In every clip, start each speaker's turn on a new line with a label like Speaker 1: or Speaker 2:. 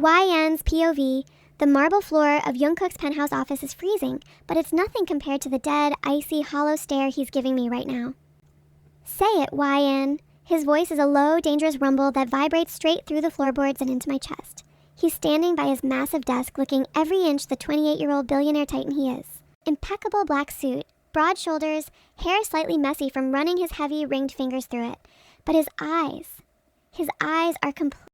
Speaker 1: YN's POV, the marble floor of Jungkook's penthouse office is freezing, but it's nothing compared to the dead, icy, hollow stare he's giving me right now. Say it, YN. His voice is a low, dangerous rumble that vibrates straight through the floorboards and into my chest. He's standing by his massive desk looking every inch the 28-year-old billionaire titan he is. Impeccable black suit, broad shoulders, hair slightly messy from running his heavy, ringed fingers through it. But his eyes are completely...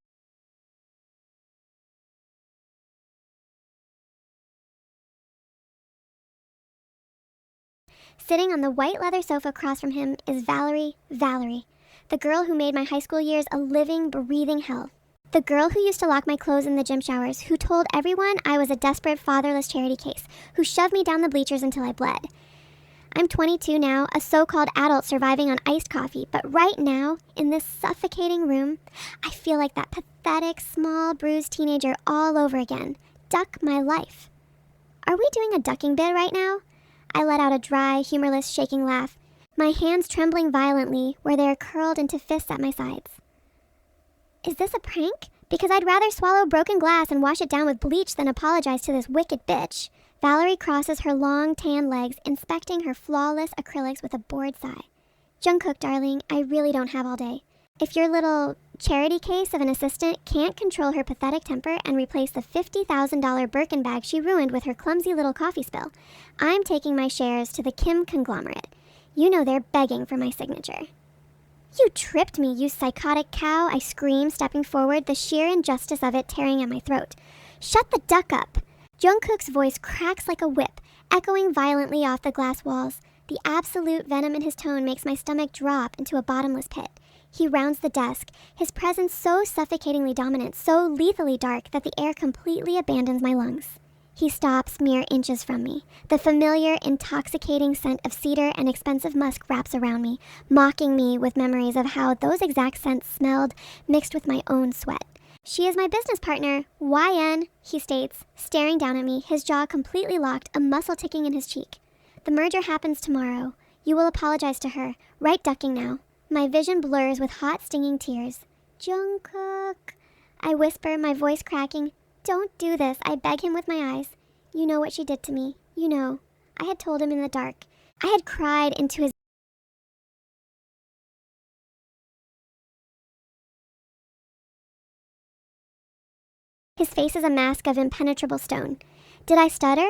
Speaker 1: Sitting on the white leather sofa across from him is Valerie, the girl who made my high school years a living, breathing hell. The girl who used to lock my clothes in the gym showers, who told everyone I was a desperate, fatherless charity case, who shoved me down the bleachers until I bled. I'm 22 now, a so-called adult surviving on iced coffee, but right now, in this suffocating room, I feel like that pathetic, small, bruised teenager all over again. Duck my life. Are we doing a ducking bid right now? I let out a dry, humorless, shaking laugh, my hands trembling violently where they are curled into fists at my sides. Is this a prank? Because I'd rather swallow broken glass and wash it down with bleach than apologize to this wicked bitch. Valerie crosses her long, tan legs, inspecting her flawless acrylics with a bored sigh. Jungkook, darling, I really don't have all day. If your little charity case of an assistant can't control her pathetic temper and replace the $50,000 Birkin bag she ruined with her clumsy little coffee spill, I'm taking my shares to the Kim conglomerate. You know they're begging for my signature. You tripped me, you psychotic cow, I scream, stepping forward, the sheer injustice of it tearing at my throat. Shut the duck up. Jungkook's voice cracks like a whip, echoing violently off the glass walls. The absolute venom in his tone makes my stomach drop into a bottomless pit. He rounds the desk, his presence so suffocatingly dominant, so lethally dark that the air completely abandons my lungs. He stops mere inches from me. The familiar, intoxicating scent of cedar and expensive musk wraps around me, mocking me with memories of how those exact scents smelled, mixed with my own sweat. She is my business partner, YN, he states, staring down at me, his jaw completely locked, a muscle ticking in his cheek. The merger happens tomorrow. You will apologize to her. Right ducking now. My vision blurs with hot, stinging tears. Jungkook, I whisper, my voice cracking. Don't do this, I beg him with my eyes. You know what she did to me. You know. I had told him in the dark. I had cried into his... His face is a mask of impenetrable stone. Did I stutter?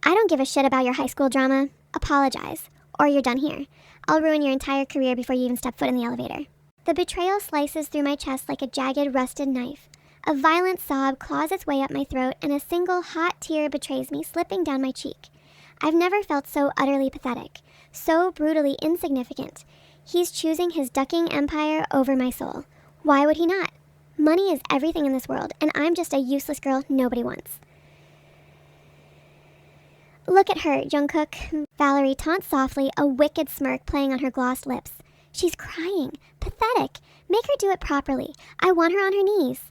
Speaker 1: I don't give a shit about your high school drama. Apologize. Or you're done here. I'll ruin your entire career before you even step foot in the elevator. The betrayal slices through my chest like a jagged, rusted knife. A violent sob claws its way up my throat, and a single hot tear betrays me, slipping down my cheek. I've never felt so utterly pathetic, so brutally insignificant. He's choosing his ducking empire over my soul. Why would he not? Money is everything in this world, and I'm just a useless girl nobody wants. Look at her, Jungkook. Valerie taunts softly, a wicked smirk playing on her glossed lips. She's crying. Pathetic. Make her do it properly. I want her on her knees.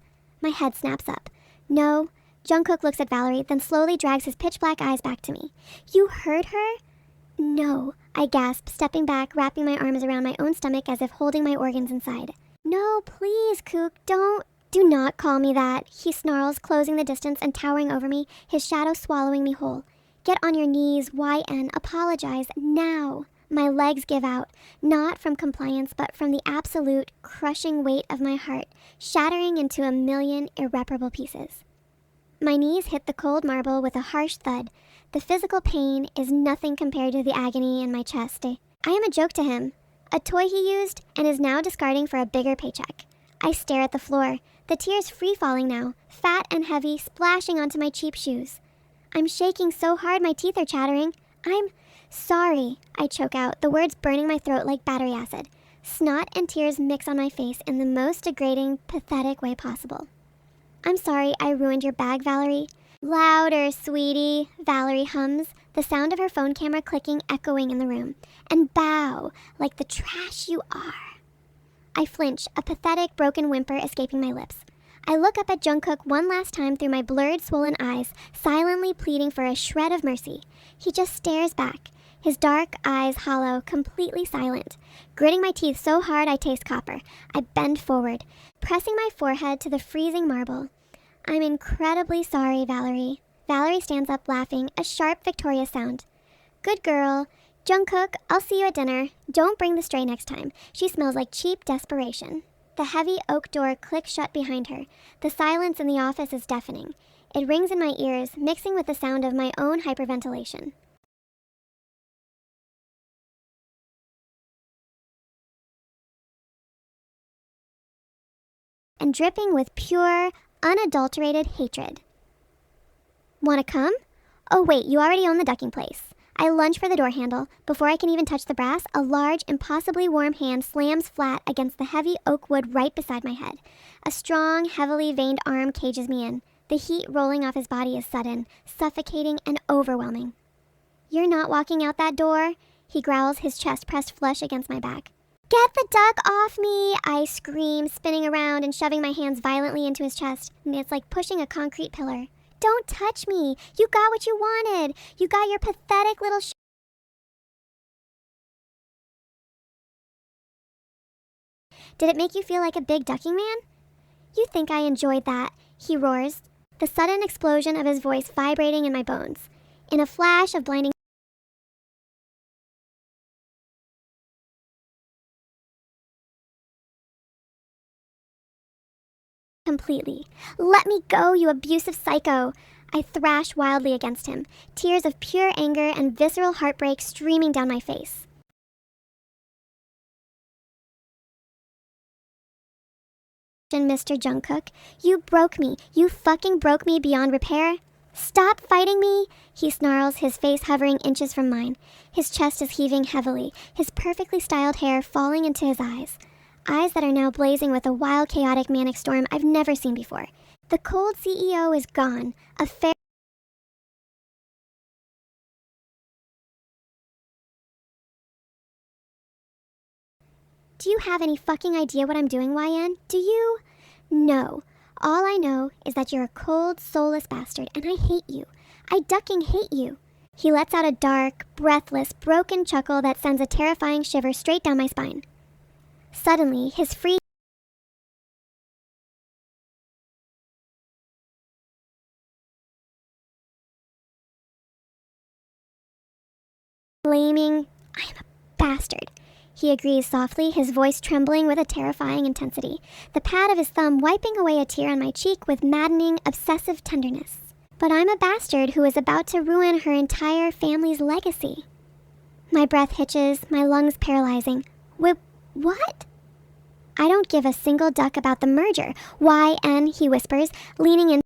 Speaker 1: My head snaps up. No. Jungkook looks at Valerie, then slowly drags his pitch-black eyes back to me. You heard her? No, I gasp, stepping back, wrapping my arms around my own stomach as if holding my organs inside. No, please, Kook, do not call me that, he snarls, closing the distance and towering over me, his shadow swallowing me whole. Get on your knees, YN, apologize, now. My legs give out, not from compliance, but from the absolute, crushing weight of my heart, shattering into a million irreparable pieces. My knees hit the cold marble with a harsh thud. The physical pain is nothing compared to the agony in my chest. I am a joke to him, a toy he used and is now discarding for a bigger paycheck. I stare at the floor, the tears free-falling now, fat and heavy, splashing onto my cheap shoes. I'm shaking so hard my teeth are chattering. I'm sorry, I choke out, the words burning my throat like battery acid. Snot and tears mix on my face in the most degrading, pathetic way possible. I'm sorry I ruined your bag, Valerie. Louder, sweetie, Valerie hums, the sound of her phone camera clicking echoing in the room. And bow, like the trash you are. I flinch, a pathetic, broken whimper escaping my lips. I look up at Jungkook one last time through my blurred, swollen eyes, silently pleading for a shred of mercy. He just stares back, his dark eyes hollow, completely silent. Gritting my teeth so hard I taste copper, I bend forward, pressing my forehead to the freezing marble. I'm incredibly sorry, Valerie. Valerie stands up laughing, a sharp, victorious sound. Good girl. Jungkook, I'll see you at dinner. Don't bring the stray next time. She smells like cheap desperation. The heavy oak door clicks shut behind her. The silence in the office is deafening. It rings in my ears, mixing with the sound of my own hyperventilation. And dripping with pure, unadulterated hatred. Wanna come? Oh wait, you already own the ducking place. I lunge for the door handle. Before I can even touch the brass, a large, impossibly warm hand slams flat against the heavy oak wood right beside my head. A strong, heavily veined arm cages me in. The heat rolling off his body is sudden, suffocating, and overwhelming. You're not walking out that door, he growls, his chest pressed flush against my back. Get the duck off me, I scream, spinning around and shoving my hands violently into his chest. It's like pushing a concrete pillar. Don't touch me. You got what you wanted. You got your pathetic little Did it make you feel like a big ducking man? You think I enjoyed that, he roars, the sudden explosion of his voice vibrating in my bones. In a flash of blinding completely. Let me go, you abusive psycho. I thrash wildly against him, tears of pure anger and visceral heartbreak streaming down my face. Mr. Jungkook, you broke me. You fucking broke me beyond repair. Stop fighting me, he snarls, his face hovering inches from mine. His chest is heaving heavily, his perfectly styled hair falling into his eyes. Eyes that are now blazing with a wild, chaotic, manic storm I've never seen before. The cold CEO is gone. A fair... Do you have any fucking idea what I'm doing, YN? Do you? No. All I know is that you're a cold, soulless bastard, and I hate you. I ducking hate you. He lets out a dark, breathless, broken chuckle that sends a terrifying shiver straight down my spine. Suddenly, his free blaming, I am a bastard. He agrees softly, his voice trembling with a terrifying intensity, the pad of his thumb wiping away a tear on my cheek with maddening, obsessive tenderness. But I'm a bastard who is about to ruin her entire family's legacy. My breath hitches, my lungs paralyzing. What? I don't give a single duck about the merger. YN, he whispers, leaning in.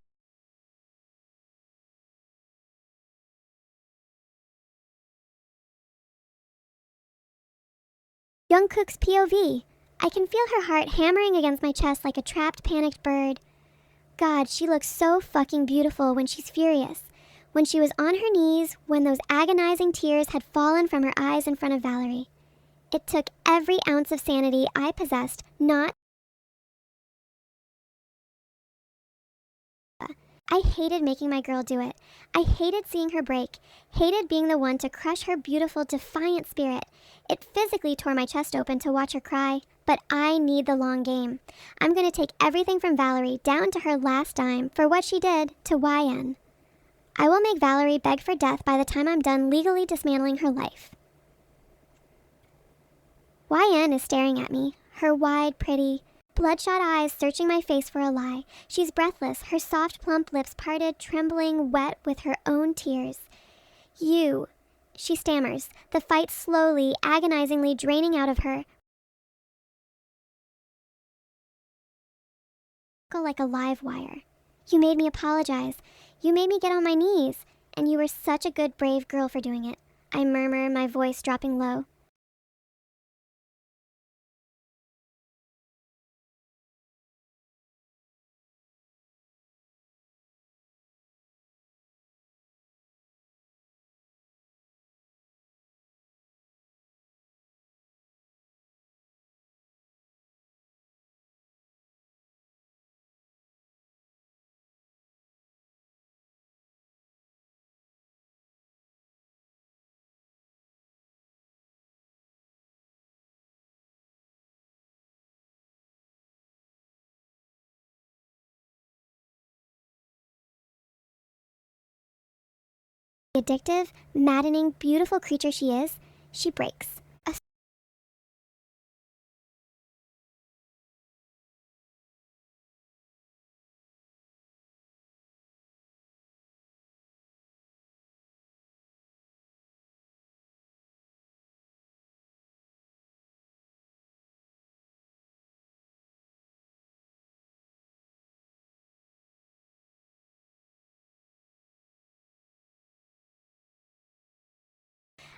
Speaker 1: Jungkook's POV. I can feel her heart hammering against my chest like a trapped, panicked bird. God, she looks so fucking beautiful when she's furious. When she was on her knees, when those agonizing tears had fallen from her eyes in front of Valerie. It took every ounce of sanity I possessed not. I hated making my girl do it. I hated seeing her break, hated being the one to crush her beautiful, defiant spirit. It physically tore my chest open to watch her cry, but I need the long game. I'm going to take everything from Valerie down to her last dime for what she did to YN. I will make Valerie beg for death by the time I'm done legally dismantling her life. YN is staring at me, her wide, pretty, bloodshot eyes searching my face for a lie. She's breathless, her soft, plump lips parted, trembling, wet with her own tears. You, she stammers, the fight slowly, agonizingly draining out of her. Like a live wire. You made me apologize. You made me get on my knees. And you were such a good, brave girl for doing it. I murmur, my voice dropping low. addictive, maddening, beautiful creature she is, she breaks.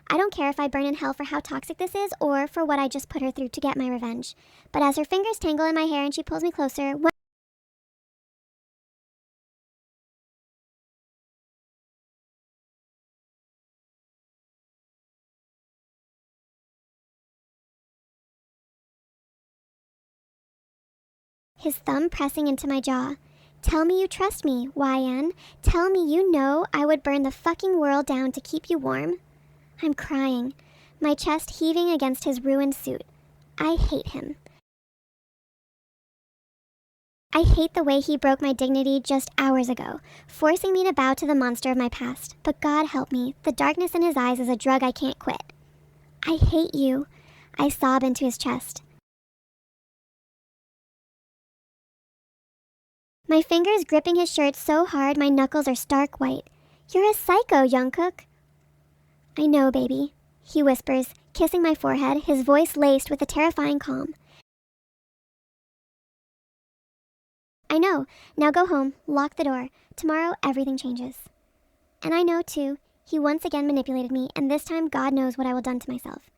Speaker 1: I don't care if I burn in hell for how toxic this is or for what I just put her through to get my revenge. But as her fingers tangle in my hair and she pulls me closer, his thumb pressing into my jaw. Tell me you trust me, YN. Tell me you know I would burn the fucking world down to keep you warm. I'm crying, my chest heaving against his ruined suit. I hate him. I hate the way he broke my dignity just hours ago, forcing me to bow to the monster of my past. But God help me, the darkness in his eyes is a drug I can't quit. I hate you. I sob into his chest. My fingers gripping his shirt so hard my knuckles are stark white. You're a psycho, Jungkook. I know, baby, he whispers, kissing my forehead, his voice laced with a terrifying calm. I know. Now go home, lock the door. Tomorrow, everything changes. And I know, too, he once again manipulated me, and this time God knows what I will done to myself.